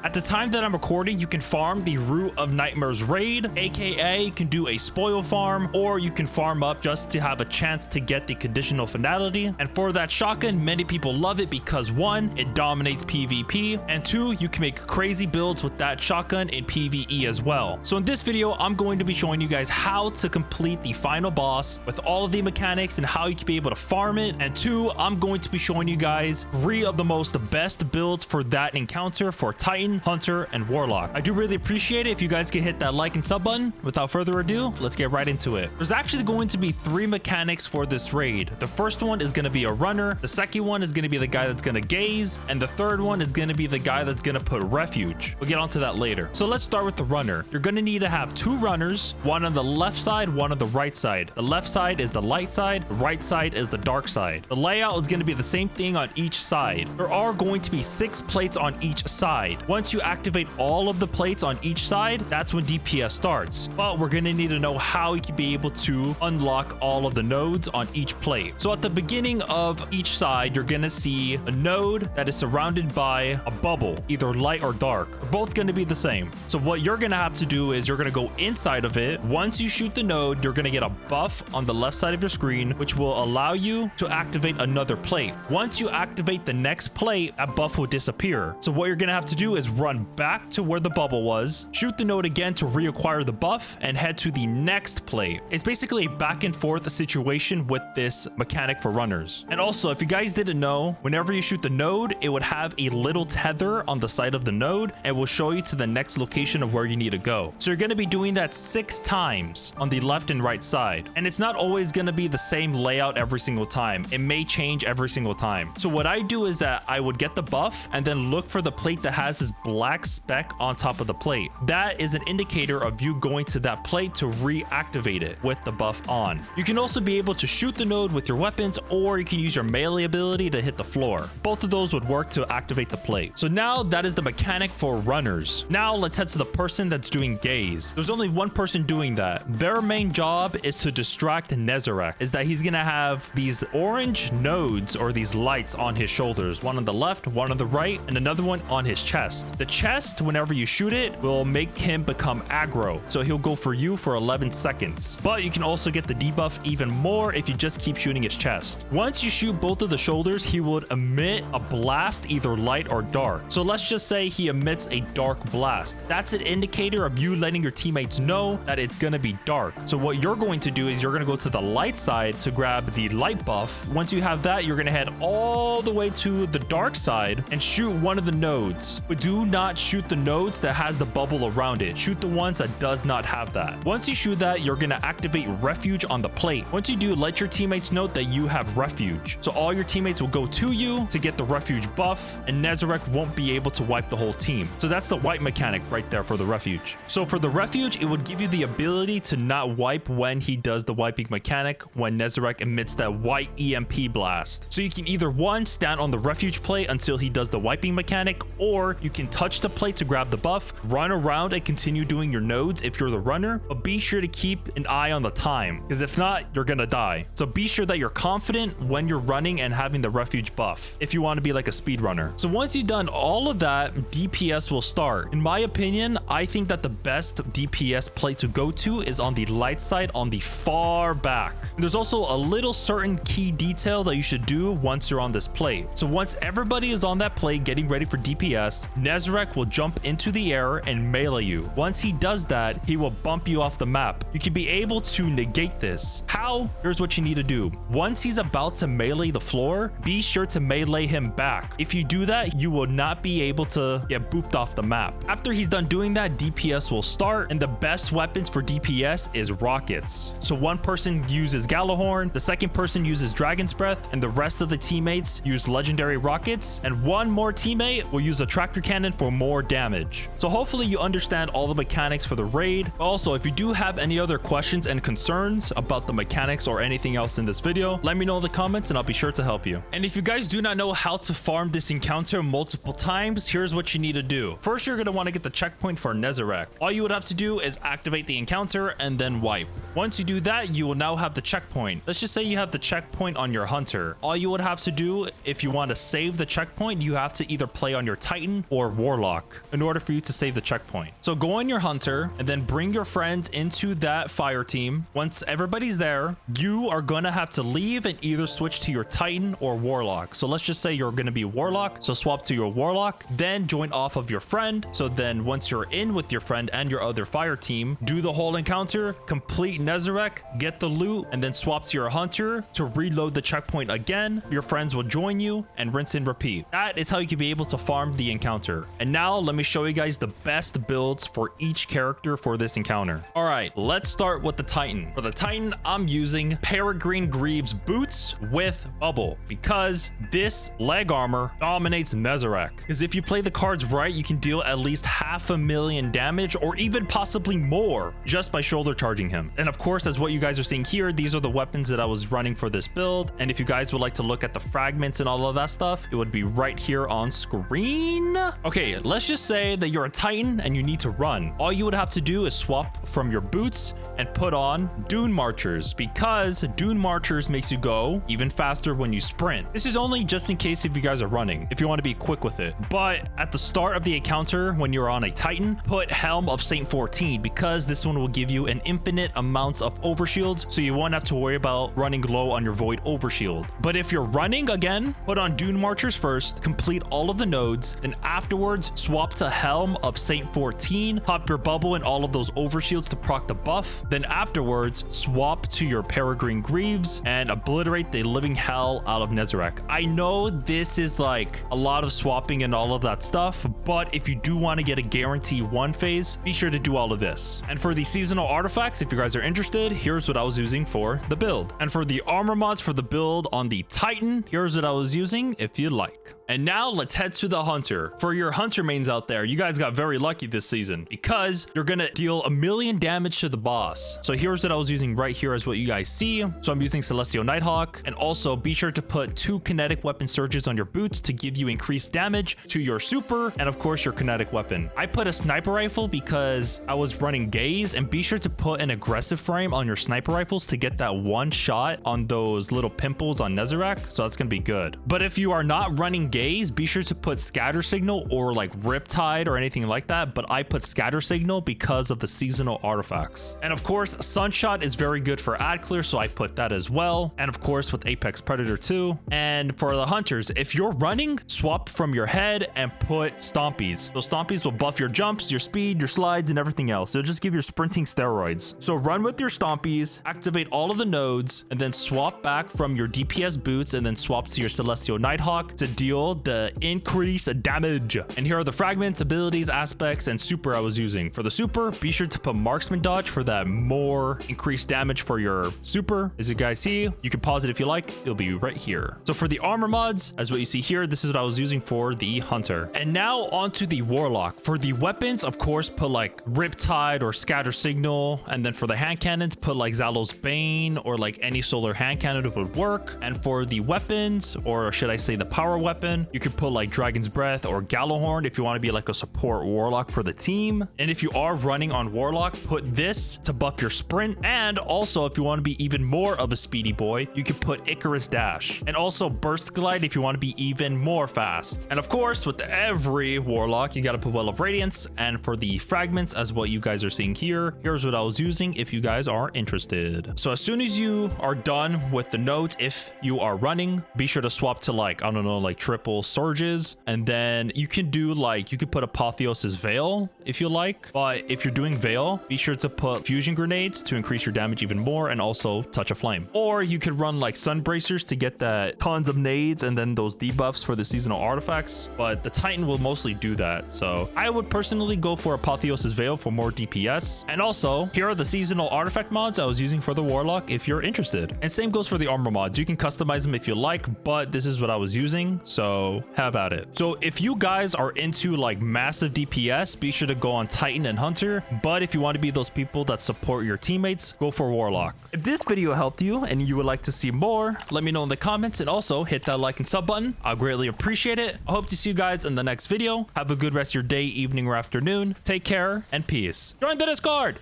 At the time that I'm recording, you can farm the Root of Nightmares raid, aka you can do a spoil farm, or you can farm up just to have a chance to get the conditional finality. And for that shotgun, many people love it because 1, it dominates PvP, and 2, you can make crazy builds with that shotgun in PvE as well. So in this video, I'm going to be showing you guys how to complete the final boss with all of the mechanics and how you can be able to farm it. And 2, I'm going to be showing you guys 3 of the best builds for that encounter for Titan, Hunter, and Warlock. I do really appreciate it if you guys can hit that like and sub button. Without further ado, let's get right into it. There's actually going to be 3 mechanics for this raid. The first one is going to be a runner, the second one is going to be the guy that's going to gaze, and the third one is going to be the guy that's going to put refuge. We'll get onto that later. So let's start with the runner. You're going to need to have 2 runners, one on the left side, one on the right side. The left side is the light side, the right side is the dark side. The layout is going to be the same thing on each side. There are going to be 6 plates on each side. Once you activate all of the plates on each side, that's when DPS starts. But we're going to need to know how you can be able to unlock all of the nodes on each plate. So at the beginning of each side, you're going to see a node that is surrounded by a bubble, either light or dark. They're both going to be the same. So what you're going to have to do is you're going to go inside of it. Once you shoot the node, you're going to get a buff on the left side of your screen, which will allow you to activate another plate. Once you activate the next plate, that buff will disappear. So what you're going to have to do is run back to where the bubble was, shoot the node again to reacquire the buff, and head to the next plate. It's basically a back and forth situation with this mechanic for runners. And also, if you guys didn't know, whenever you shoot the node, it would have a little tether on the side of the node and will show you to the next location of where you need to go. So you're going to be doing that 6 times on the left and right side. And it's not always going to be the same layout every single time. It may change every single time. So what I do is that I would get the buff and then look for the plate that has this black speck on top of the plate. That is an indicator of you going to that plate to reactivate it with the buff on. You can also be able to shoot the node with your weapons, or you can use your melee ability to hit the floor. Both of those would work to activate the plate. So now that is the mechanic for runners. Now let's head to the person that's doing gaze. There's only one person doing that. Their main job is to distract Nezarec. Is that he's gonna have these orange nodes or these lights on his shoulders, one on the left, one on the right, and another one on his chest. The chest, whenever you shoot it, will make him become aggro, so he'll go for you for 11 seconds. But you can also get the debuff even more if you just keep shooting his chest. Once you shoot both of the shoulders, he would emit a blast, either light or dark. So let's just say he emits a dark blast. That's an indicator of you letting your teammates know that it's gonna be dark. So what you're going to do is you're gonna go to the light side to grab the light buff. Once you have that, you're gonna head all the way to the dark side and shoot one of the nodes. But do not shoot the nodes that has the bubble around it. Shoot the ones that does not have that. Once you shoot that, you're gonna activate refuge on the plate. Once you do, let your teammates know that you have refuge. So all your teammates will go to you to get the refuge buff, and Nezarec won't be able to wipe the whole team. So that's the white mechanic right there for the refuge. So for the refuge, it would give you the ability to not wipe when he does the wiping mechanic, when Nezarec emits that white EMP blast. So you can either 1, stand on the refuge plate until he does the wiping mechanic, or you can touch the plate to grab the buff, run around and continue doing your nodes if you're the runner, but be sure to keep an eye on the time, because if not, you're gonna die. So be sure that you're confident when you're running and having the refuge buff if you want to be like a speed runner. So once you've done all of that, DPS will start. In my opinion, I think that the best DPS plate to go to is on the light side on the far back. And there's also a little certain key detail that you should do once you're on this plate. So once everybody is on that plate getting ready for DPS, Nezarec will jump into the air and melee you. Once he does that, he will bump you off the map. You can be able to negate this. How? Here's what you need to do. Once he's about to melee the floor, be sure to melee him back. If you do that, you will not be able to get booped off the map. After he's done doing that, DPS will start, and the best weapons for DPS is rockets. So one person uses Gallahorn, the second person uses Dragon's Breath, and the rest of the teammates use legendary rockets, and one more teammate will use a tractor cannon for more damage. So hopefully you understand all the mechanics for the raid. Also, if you do have any other questions and concerns about the mechanics or anything else in this video, let me know in the comments and I'll be sure to help you. And if you guys do not know how to farm this encounter multiple times, here's what you need to do. First, you're going to want to get the checkpoint for Nezarec. All you would have to do is activate the encounter and then wipe. Once you do that, you will now have the checkpoint. Let's just say you have the checkpoint on your hunter. All you would have to do if you want to save the checkpoint, you have to either play on your Titan or Warlock in order for you to save the checkpoint. So go on your hunter and then bring your friends into that fire team. Once everybody's there, you are gonna have to leave and either switch to your Titan or Warlock. So let's just say you're gonna be Warlock, so swap to your Warlock, then join off of your friend. So then once you're in with your friend and your other fire team, do the whole encounter, complete Nezarec, get the loot, and then swap to your hunter to reload the checkpoint again. Your friends will join you and rinse and repeat. That is how you can be able to farm the encounter. And now let me show you guys the best builds for each character for this encounter. All right, let's start with the Titan. For the Titan, I'm using Peregrine Greaves boots with bubble because this leg armor dominates Nezarec. Because if you play the cards right, you can deal at least 500,000 damage or even possibly more just by shoulder charging him. And of course, as what you guys are seeing here, these are the weapons that I was running for this build. And if you guys would like to look at the fragments and all of that stuff, it would be right here on screen. Okay, let's just say that you're a Titan and you need to run. All you would have to do is swap from your boots and put on Dune Marchers because Dune Marchers makes you go even faster when you sprint. This is only just in case if you guys are running, if you want to be quick with it. But at the start of the encounter, when you're on a Titan, put Helm of Saint 14 because this one will give you an infinite amount of overshields, so you won't have to worry about running low on your Void Overshield. But if you're running again, put on Dune Marchers first, complete all of the nodes, and afterwards swap to Helm of Saint 14, pop your bubble and all of those overshields to proc the buff. Then afterwards, swap to your Peregrine Greaves and obliterate the living hell out of Nezarec. I know this is like a lot of swapping and all of that stuff, but if you do want to get a guarantee one phase, be sure to do all of this. And for the seasonal artifacts, if you guys are interested, here's what I was using for the build. And for the armor mods for the build on the Titan, here's what I was using if you like. And now let's head to the hunter. For your hunter mains out there, you guys got very lucky this season because you're gonna deal 1,000,000 damage to the boss. So here's what I was using right here as what you guys see. So I'm using Celestial Nighthawk, and also be sure to put 2 kinetic weapon surges on your boots to give you increased damage to your super and of course your kinetic weapon. I put a sniper rifle because I was running gaze, and be sure to put an aggressive frame on your sniper rifles to get that one shot on those little pimples on Nezarec. So that's gonna be good. But if you are not running gaze, be sure to put scatter signal or like riptide or anything like that, but I put scatter signal because of the seasonal artifacts. And of course, sunshot is very good for ad clear, so I put that as well. And of course with Apex Predator 2. And for the hunters, if you're running, swap from your head and put stompies. Those stompies will buff your jumps, your speed, your slides, and everything else. It'll just give your sprinting steroids. So run with your stompies, activate all of the nodes, and then swap back from your DPS boots and then swap to your Celestial Nighthawk to deal the increased damage. And here are the fragments, abilities, aspects, and super I was using. For the super, be sure to put Marksman Dodge for that more increased damage for your super. As you guys see, you can pause it if you like, it'll be right here. So for the armor mods, as what you see here, this is what I was using for the hunter. And now onto the warlock. For the weapons, of course, put like Riptide or Scatter Signal. And then for the hand cannons, put like Zalo's Bane or like any solar hand cannon would work. And for the weapons, or should I say the power weapon, you could put like Dragon's Breath or Gallowhorn if you want to be like a support warlock for the team. And if you are running on warlock, put this to buff your sprint. And also if you want to be even more of a speedy boy, you can put Icarus Dash. And also Burst Glide if you want to be even more fast. And of course, with every warlock, you got to put Well of Radiance. And for the fragments, as what you guys are seeing here, here's what I was using if you guys are interested. So as soon as you are done with the nodes, if you are running, be sure to swap to like, I don't know, like triple surges. And then you can do like, you could put Apotheosis Veil if you like. But if you're doing Veil, be sure to put Fusion Grenades to increase your damage even more, and also Touch of Flame. Or you could run like Sun Bracers to get that tons of nades and then those debuffs for the seasonal artifacts. But the Titan will mostly do that. So I would personally go for Apotheosis Veil for more DPS. And also, here are the seasonal artifact mods I was using for the Warlock if you're interested. And same goes for the armor mods. You can customize them if you like, but this is what I was using. So have at it. So if you guys are into like massive DPS, be sure to go on Titan and Hunter. But if you want to be those people that support your teammates, go for Warlock. If this video helped you and you would like to see more, let me know in the comments, and also hit that like and sub button. I'll greatly appreciate it. I hope to see you guys in the next video. Have a good rest of your day, evening, or afternoon. Take care and peace. Join the Discord.